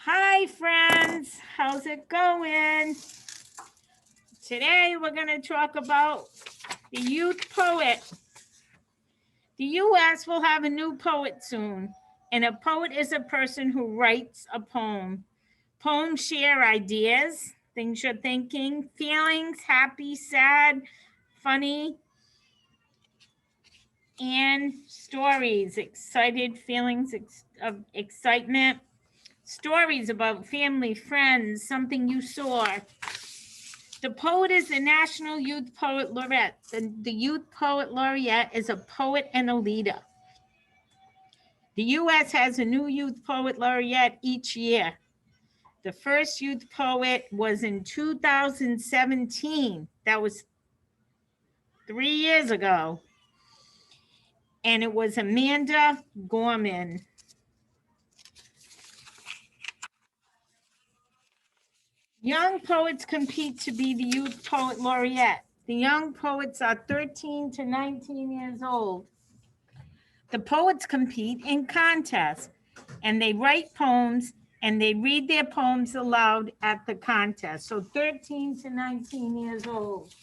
Hi, friends. How's it going? Today, we're going to talk about the youth poet. The U.S. will have a new poet soon, and a poet is a person who writes a poem. Poems share ideas, things you're thinking, feelings, happy, sad, funny, and stories, excited feelings of excitement, stories about family, friends, something you saw. The poet is the National Youth Poet Laureate. The Youth Poet Laureate is a poet and a leader. The U.S. has a new Youth Poet Laureate each year. The first youth poet was in 2017. That was 3 years ago. And it was Amanda Gorman. Young poets compete to be the Youth Poet Laureate. The young poets are 13 to 19 years old. The poets compete in contests, and they write poems and they read their poems aloud at the contest. So 13 to 19 years old.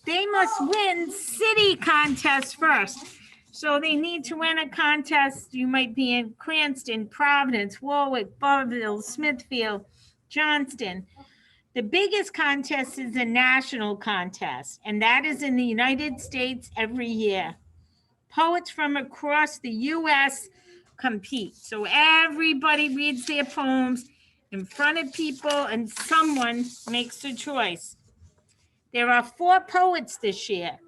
They must win city contests first. So they need to win a contest. You might be in Cranston, Providence, Warwick, Burville, Smithfield, Johnston. The biggest contest is a national contest, and that is in the United States every year. Poets from across the U.S. compete. So everybody reads their poems in front of people, and someone makes a choice. There are 4 poets this year.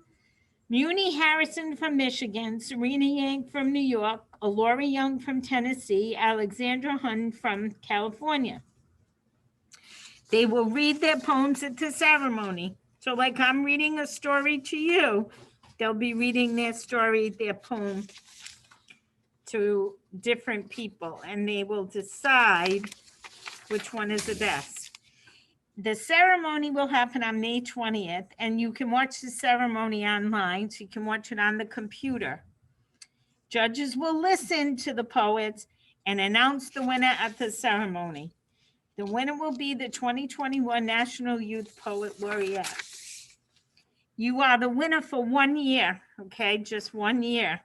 Muni Harrison from Michigan, Serena Yang from New York, Alori Young from Tennessee, Alexandra Hun from California. They will read their poems at the ceremony. So like I'm reading a story to you, they'll be reading their story, their poem to different people, and they will decide which one is the best. The ceremony will happen on May 20th, and you can watch the ceremony online, so you can watch it on the computer. Judges will listen to the poets and announce the winner at the ceremony. The winner will be the 2021 National Youth Poet Laureate. You are the winner for 1 year, okay? Just 1 year.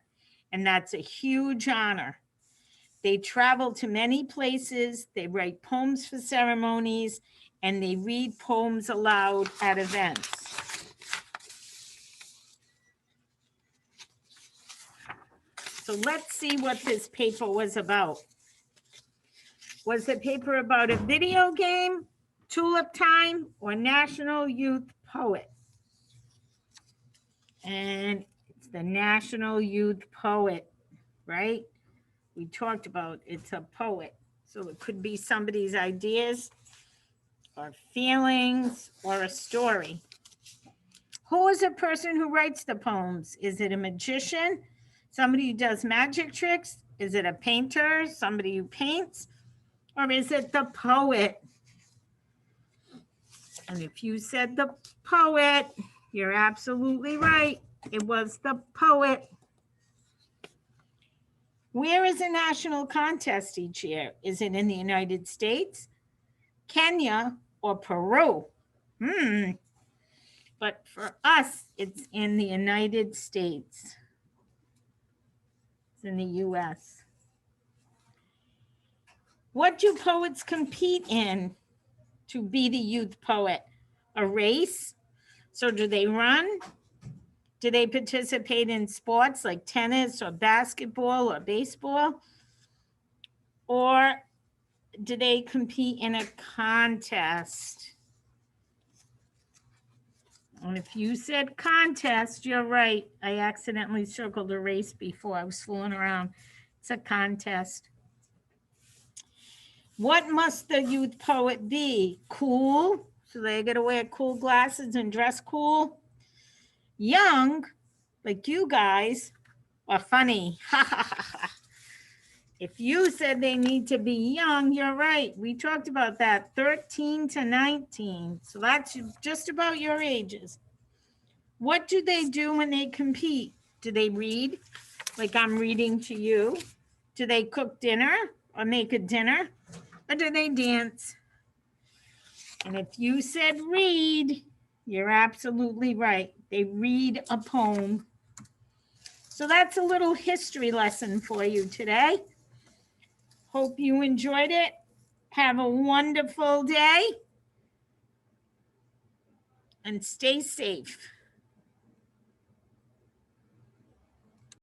And that's a huge honor. They travel to many places, they write poems for ceremonies, and they read poems aloud at events. So let's see what this paper was about. Was the paper about a video game, tulip time, or National Youth Poet? And it's the National Youth Poet, right? We talked about it's a poet. So it could be somebody's ideas or feelings or a story. Who is a person who writes the poems? Is it a magician? Somebody who does magic tricks? Is it a painter? Somebody who paints? Or is it the poet? And if you said the poet, you're absolutely right. It was the poet. Where is a national contest each year? Is it in the United States, Kenya, or Peru? But for us, it's in the United States. It's in the US. What do poets compete in to be the youth poet? A race? So do they run? Do they participate in sports like tennis or basketball or baseball? Or do they compete in a contest? And if you said contest, you're right. I accidentally circled a race before. I was fooling around. It's a contest. What must the youth poet be? Cool, so they got to wear cool glasses and dress cool. Young, like you guys, or funny. If you said they need to be young, you're right. We talked about that, 13 to 19. So that's just about your ages. What do they do when they compete? Do they read, like I'm reading to you? Do they cook dinner? or make a dinner, or do they dance? And if you said read, you're absolutely right. They read a poem. So that's a little history lesson for you today. Hope you enjoyed it. Have a wonderful day and stay safe.